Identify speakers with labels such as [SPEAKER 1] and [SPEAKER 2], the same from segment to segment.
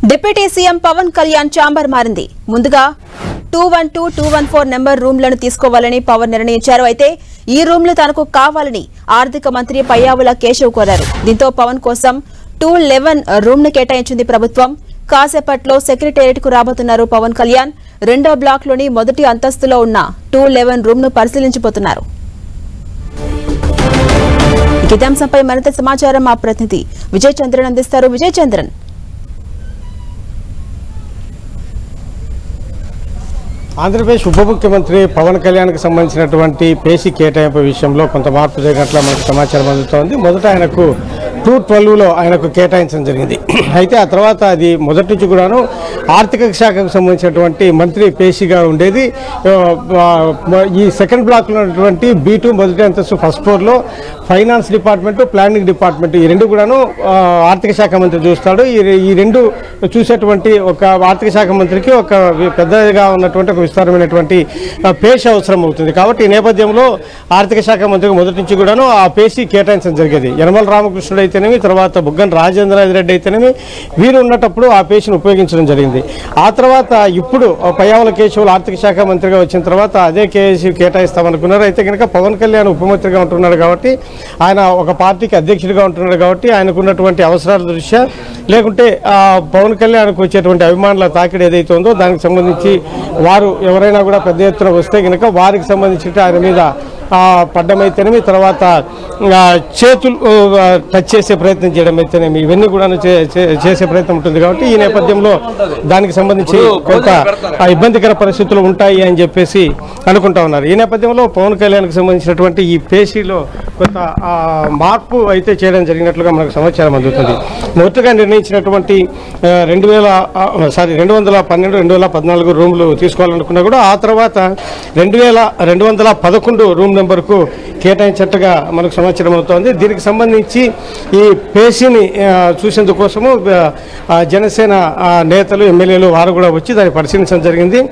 [SPEAKER 1] Deputy CM Pawan Kalyan chamber మారింది. ముందుగా 212, 214 number రూమ్లను తీసుకోవాలని పవన్ నిర్ణయించారు. అయితే ఈ రూమ్లు తనకు కావాలని ఆర్థిక మంత్రి పయ్యావుల కేశవ్ కోరారు. దీంతో పవన్ కోసం 211 రూమ్ను కేటాయించింది ప్రభుత్వం. కాసేపట్లో సెక్రటేరియట్ కు రాబోతున్నారు పవన్ కళ్యాణ్. రెండో బ్లాక్ లోని మొదటి అంతస్తులో ఉన్న 211 రూమ్ ను పరిశీలించబోతున్నారు. ఇదే అంశంపై మరింత సమాచారం మా ప్రతినిధి విజయ్ చంద్రన్ అందిస్తారు. విజయ్ చంద్రన్,
[SPEAKER 2] ఆంధ్రప్రదేశ్ ఉప ముఖ్యమంత్రి పవన్ కళ్యాణ్కి సంబంధించినటువంటి పేసీ కేటాయింపు విషయంలో కొంత మార్పు జరిగినట్లు మనకు సమాచారం అందుతోంది. మొదట ఆయనకు 212లో ఆయనకు కేటాయించడం జరిగింది. అయితే ఆ తర్వాత అది మొదటి నుంచి కూడాను ఆర్థిక శాఖకు సంబంధించినటువంటి మంత్రి పేసీగా ఉండేది. ఈ సెకండ్ బ్లాక్లో ఉన్నటువంటి B2 మొదటి అంతస్తు ఫస్ట్ ఫ్లోర్లో ఫైనాన్స్ డిపార్ట్మెంట్, ప్లానింగ్ డిపార్ట్మెంట్ ఈ రెండు కూడాను ఆర్థిక శాఖ మంత్రి చూస్తాడు. ఈ రెండు చూసేటువంటి ఒక ఆర్థిక శాఖ మంత్రికి ఒక పెద్దగా ఉన్నటువంటి ఒక విస్తారమైనటువంటి పేష అవసరం అవుతుంది. కాబట్టి ఈ నేపథ్యంలో ఆర్థిక శాఖ మంత్రికి మొదటి నుంచి కూడాను ఆ పేసీ కేటాయించడం జరిగేది. యనమల రామకృష్ణుడు అయితేనేమి, తర్వాత బుగ్గన రాజేంద్రనాథ్ రెడ్డి అయితేనేమి వీరు ఉన్నటప్పుడు ఆ పేషీని ఉపయోగించడం జరిగింది. ఆ తర్వాత ఇప్పుడు పయ్యావుల కేశవులు ఆర్థిక శాఖ మంత్రిగా వచ్చిన తర్వాత అదే కేసీ కేటాయిస్తామనుకున్నారు. అయితే కనుక పవన్ కళ్యాణ్ ఉప మంత్రిగా ఉంటున్నాడు కాబట్టి, ఆయన ఒక పార్టీకి అధ్యక్షుడిగా ఉంటున్నాడు కాబట్టి ఆయనకు ఉన్నటువంటి అవసరాల దృష్ట్యా, లేకుంటే పవన్ కళ్యాణ్కు వచ్చేటువంటి అభిమానుల తాకిడి ఏదైతే ఉందో దానికి సంబంధించి వారు ఎవరైనా కూడా పెద్ద ఎత్తున వస్తే కనుక వారికి సంబంధించి ఆయన మీద పడ్డమైతేనేమి, తర్వాత చేతులు టచ్ చేసే ప్రయత్నం చేయడం అయితేనేమి, ఇవన్నీ కూడా చేసే ప్రయత్నం ఉంటుంది. కాబట్టి ఈ నేపథ్యంలో దానికి సంబంధించి కొంత ఇబ్బందికర పరిస్థితులు ఉంటాయి అని చెప్పేసి అనుకుంటా ఉన్నారు. ఈ నేపథ్యంలో పవన్ కళ్యాణ్కి సంబంధించినటువంటి ఈ పేసీలో కొంత మార్పు అయితే చేయడం జరిగినట్లుగా మనకు సమాచారం అందుతుంది. మొదటగా నిర్ణయించినటువంటి 212, 2014 రూమ్లు తీసుకోవాలనుకున్నా కూడా ఆ తర్వాత 2211 రూమ్ నెంబర్కు కేటాయించినట్టుగా మనకు సమాచారం అవుతోంది. దీనికి సంబంధించి ఈ పేసీని చూసేందుకోసము జనసేన నేతలు, ఎమ్మెల్యేలు వారు కూడా వచ్చి దాన్ని పరిశీలించడం జరిగింది.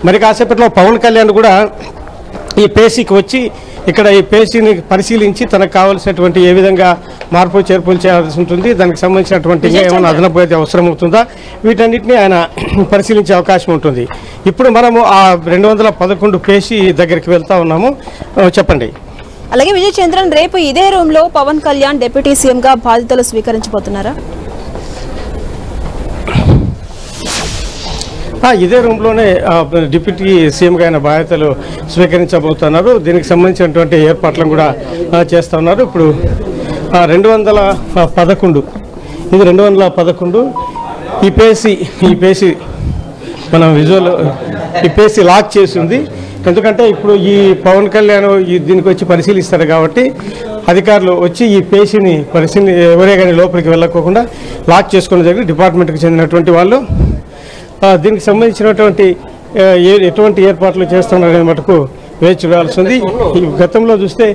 [SPEAKER 2] మరి కాసేపట్లో పవన్ కళ్యాణ్ కూడా ఈ పేసీకి వచ్చి ఇక్కడ ఈ పేసీని పరిశీలించి తనకు కావాల్సినటువంటి ఏ విధంగా మార్పు చేర్పులు చేయాల్సి ఉంటుంది, దానికి సంబంధించినటువంటి ఏమైనా అదనపు అయితే అవసరం అవుతుందా, వీటన్నిటిని ఆయన పరిశీలించే అవకాశం ఉంటుంది. ఇప్పుడు మనము ఆ 211 పేసీ దగ్గరికి వెళ్తా ఉన్నాము. చెప్పండి.
[SPEAKER 1] అలాగే విజయ్ చంద్రన్, రేపు ఇదే రూమ్ లో పవన్ కళ్యాణ్ డిప్యూటీ సీఎం గా బాధ్యతలు స్వీకరించబోతున్నారా?
[SPEAKER 2] ఇదే రూమ్లోనే డిప్యూటీ సీఎంగా ఆయన బాధ్యతలు స్వీకరించబోతున్నారు. దీనికి సంబంధించినటువంటి ఏర్పాట్లను కూడా చేస్తూ ఉన్నారు. ఇప్పుడు 211 ఇది 211 ఈ పేసీ మనం విజువల్ ఈ పేసీ లాక్ చేసి ఉంది. ఎందుకంటే ఇప్పుడు ఈ పవన్ కళ్యాణ్ దీనికి వచ్చి పరిశీలిస్తారు కాబట్టి అధికారులు వచ్చి ఈ పేసీని ఎవరే కానీ లోపలికి వెళ్ళకోకుండా లాక్ చేసుకోవడం జరిగింది. డిపార్ట్మెంట్కి చెందినటువంటి వాళ్ళు దీనికి సంబంధించినటువంటి ఎటువంటి ఏర్పాట్లు చేస్తున్నారనే మటుకు వేచి చూడాల్సి ఉంది. ఈ గతంలో చూస్తే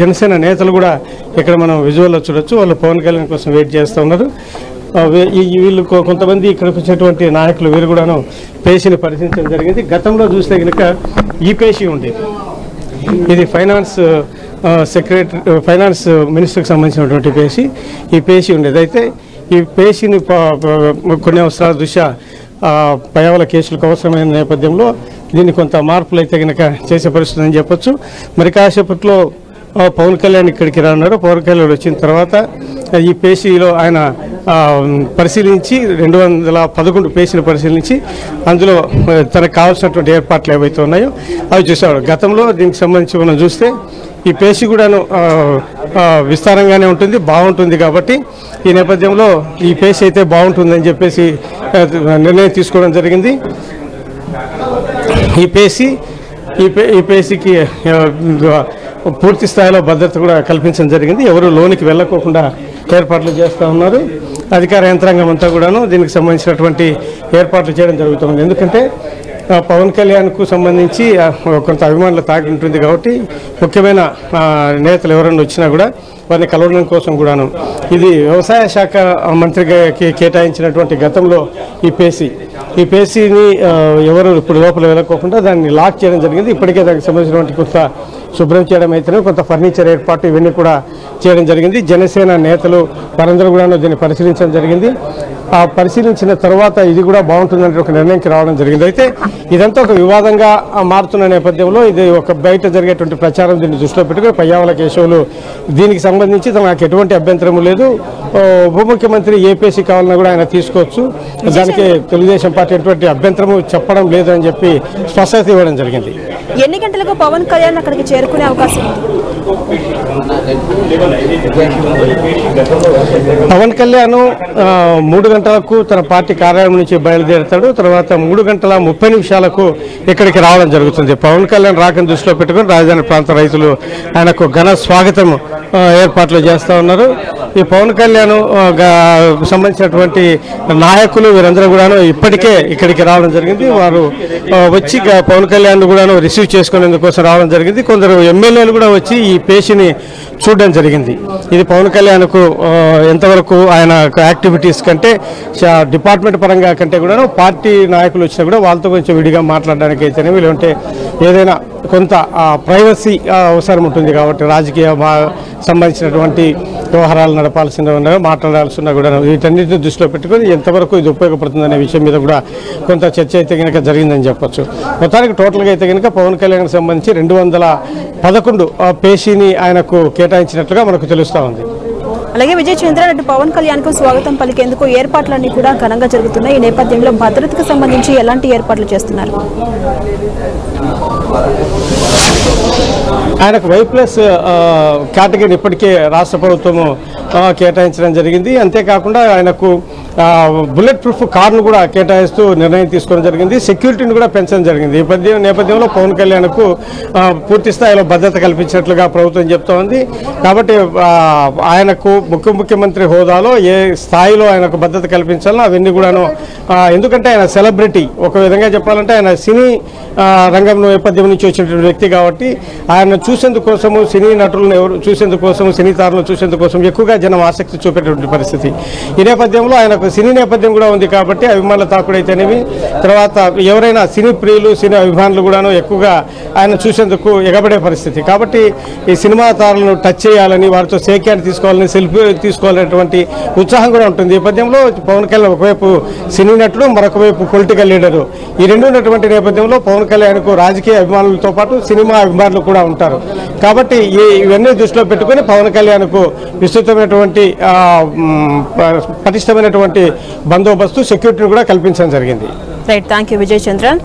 [SPEAKER 2] జనసేన నేతలు కూడా ఇక్కడ మనం విజువల్లో చూడొచ్చు. వాళ్ళు పవన్ కళ్యాణ్ కోసం వెయిట్ చేస్తూ ఉన్నారు. వీళ్ళు కొంతమంది ఇక్కడికి వచ్చినటువంటి నాయకులు వీరు కూడాను పేసీని పరిశీలించడం జరిగింది. గతంలో చూస్తే కనుక ఈ పేసీ ఉంది. ఇది ఫైనాన్స్ మినిస్టర్కి సంబంధించినటువంటి పేసీ. ఈ పేసీ ఉండేది. అయితే ఈ పేసీని కొన్ని అవసరాల దృష్ట్యా పయ్యావుల కేసులకు అవసరమైన నేపథ్యంలో దీన్ని కొంత మార్పులు అయితే కనుక చేసే పరిస్థితి అని చెప్పొచ్చు. మరి కాసేపట్లో పవన్ కళ్యాణ్ ఇక్కడికి రానున్నారు. పవన్ కళ్యాణ్ వచ్చిన తర్వాత ఈ పేసీలో ఆయన పరిశీలించి 211 పేసీని పరిశీలించి అందులో తనకు కావాల్సినటువంటి ఏర్పాట్లు ఏవైతే ఉన్నాయో అవి చూసేవాడు. గతంలో దీనికి సంబంధించి మనం చూస్తే ఈ పేసీ కూడాను విస్తారంగానే ఉంటుంది, బాగుంటుంది. కాబట్టి ఈ నేపథ్యంలో ఈ పేసీ అయితే బాగుంటుందని చెప్పేసి నిర్ణయం తీసుకోవడం జరిగింది. ఈ పేసీకి పూర్తి స్థాయిలో భద్రత కూడా కల్పించడం జరిగింది. ఎవరు లోనికి వెళ్ళకోకుండా ఏర్పాట్లు చేస్తూ ఉన్నారు. అధికార యంత్రాంగం అంతా కూడాను దీనికి సంబంధించినటువంటి ఏర్పాట్లు చేయడం జరుగుతుంది. ఎందుకంటే పవన్ కళ్యాణ్కు సంబంధించి కొంత అభిమానుల తాకి ఉంటుంది కాబట్టి ముఖ్యమైన నేతలు ఎవరైనా వచ్చినా కూడా వారిని కలవడం కోసం కూడాను ఇది వ్యవసాయ శాఖ మంత్రికి కేటాయించినటువంటి గతంలో ఈ పేసీని ఎవరు ఇప్పుడు లోపల వెళ్ళకోకుండా దాన్ని లాక్ చేయడం జరిగింది. ఇప్పటికే దానికి సంబంధించినటువంటి కొంత శుభ్రం చేయడం అయితేనే కొంత ఫర్నిచర్ ఏర్పాటు ఇవన్నీ కూడా చేయడం జరిగింది. జనసేన నేతలు వారందరూ కూడా దీన్ని పరిశీలించడం జరిగింది. ఆ పరిశీలించిన తర్వాత ఇది కూడా బాగుంటుందంటే ఒక నిర్ణయంకి రావడం జరిగింది. అయితే ఇదంతా ఒక వివాదంగా మారుతున్న నేపథ్యంలో ఇది ఒక బయట జరిగేటువంటి ప్రచారం దీన్ని దృష్టిలో పెట్టుకుని పయ్యావుల కేశవులు దీనికి సంబంధించి నాకు ఎటువంటి అభ్యంతరం లేదు, ఉప ముఖ్యమంత్రి ఏపీసీ కావాలన్నా కూడా ఆయన తీసుకోవచ్చు, దానికి తెలుగుదేశం పార్టీ ఎటువంటి అభ్యంతరము చెప్పడం లేదు అని చెప్పి స్పష్టత ఇవ్వడం జరిగింది.
[SPEAKER 1] ఎన్ని గంటలకు పవన్ కళ్యాణ్ అక్కడికి చేరుకునే అవకాశం ఉంది?
[SPEAKER 2] పవన్ కళ్యాణ్ 3 గంటలకు తన పార్టీ కార్యాలయం నుంచి బయలుదేరుతాడు. తర్వాత 3:30 ఇక్కడికి రావడం జరుగుతుంది. పవన్ కళ్యాణ్ రాకను దృష్టిలో పెట్టుకుని రాజధాని ప్రాంత రైతులు ఆయనకు ఘన స్వాగతం ఏర్పాట్లు చేస్తూ ఉన్నారు. ఈ పవన్ కళ్యాణ్ సంబంధించినటువంటి నాయకులు వీరందరూ కూడాను ఇప్పటికే ఇక్కడికి రావడం జరిగింది. వారు వచ్చి పవన్ కళ్యాణ్ కూడాను రిసీవ్ చేసుకునేందుకోసం రావడం జరిగింది. కొందరు ఎమ్మెల్యేలు కూడా వచ్చి ఈ పేషిని చూడడం జరిగింది. ఇది పవన్ కళ్యాణ్కు ఎంతవరకు ఆయన యాక్టివిటీస్ కంటే డిపార్ట్మెంట్ పరంగా కంటే కూడా పార్టీ నాయకులు వచ్చినా కూడా వాళ్ళతో కొంచెం విడిగా మాట్లాడడానికి అయితేనే వీళ్ళంటే ఏదైనా కొంత ప్రైవసీ అవసరం ఉంటుంది కాబట్టి రాజకీయ సంబంధించినటువంటి వ్యవహారాలు నడపాల్సిన మాట్లాడాల్సిన కూడా వీటన్నిటిని దృష్టిలో పెట్టుకొని ఎంతవరకు ఇది ఉపయోగపడుతుందనే విషయం మీద కూడా కొంత చర్చ అయితే కనుక జరిగిందని చెప్పొచ్చు. మొత్తానికి టోటల్గా అయితే కనుక పవన్ కళ్యాణ్కి సంబంధించి 211 పేషీని ఆయనకు కేటాయించినట్లుగా మనకు తెలుస్తూ ఉంది.
[SPEAKER 1] అలాగే విజయ్ చంద్ర రెడ్డి పవన్ కళ్యాణ్ కు స్వాగతం పలికేందుకు ఏర్పాట్లన్నీ కూడా ఘనంగా జరుగుతున్నాయి. ఈ నేపథ్యంలో భద్రతకు సంబంధించి ఎలాంటి ఏర్పాట్లు చేస్తున్నారు?
[SPEAKER 2] ఆయనకు Y+ కేటగిరీని ఇప్పటికే రాష్ట్ర ప్రభుత్వము కేటాయించడం జరిగింది. అంతేకాకుండా ఆయనకు బుల్లెట్ ప్రూఫ్ కార్ను కూడా కేటాయిస్తూ నిర్ణయం తీసుకోవడం జరిగింది. సెక్యూరిటీని కూడా పెంచడం జరిగింది. ఈ నేపథ్యంలో పవన్ కళ్యాణ్కు పూర్తి స్థాయిలో భద్రత కల్పించినట్లుగా ప్రభుత్వం చెప్తా ఉంది. కాబట్టి ఆయనకు ముఖ్యమంత్రి హోదాలో ఏ స్థాయిలో ఆయనకు భద్రత కల్పించాలో అవన్నీ కూడాను, ఎందుకంటే ఆయన సెలబ్రిటీ, ఒక విధంగా చెప్పాలంటే ఆయన సినీ రంగం నేపథ్యం నుంచి వచ్చినటువంటి వ్యక్తి కాబట్టి ఆయన చూసేందుకోసము సినీ నటులను చూసేందుకోసము సినీ తారులను చూసేందుకోసం ఎక్కువగా జనం ఆసక్తి చూపేటువంటి పరిస్థితి. ఈ నేపథ్యంలో ఆయనకు సినీ నేపథ్యం కూడా ఉంది కాబట్టి అభిమానుల తాకుడైతేనేవి, తర్వాత ఎవరైనా సినీ ప్రియులు సినీ అభిమానులు కూడాను ఎక్కువగా ఆయన చూసేందుకు ఎగబడే పరిస్థితి. కాబట్టి ఈ సినిమా తారులను టచ్ చేయాలని, వారితో షేక్ హ్యాండ్ తీసుకోవాలని, సెల్ఫీ తీసుకోవాలనేటువంటి ఉత్సాహం కూడా ఉంటుంది. ఈ నేపథ్యంలో పవన్ కళ్యాణ్ ఒకవైపు సినీ నటుడు, మరొక వైపు పొలిటికల్ లీడరు, ఈ రెండు ఉన్నటువంటి నేపథ్యంలో పవన్ కళ్యాణ్కు రాజకీయ అభిమానులతో పాటు సినిమా అభిమానులు కూడా ఉంటారు. కాబట్టి ఇవన్నీ దృష్టిలో పెట్టుకుని పవన్ కళ్యాణ్కు విస్తృతమైనటువంటి పటిష్టమైనటువంటి బందోబస్తు సెక్యూరిటీని కూడా కల్పించడం జరిగింది.
[SPEAKER 1] Right, thank you Vijay Chandran.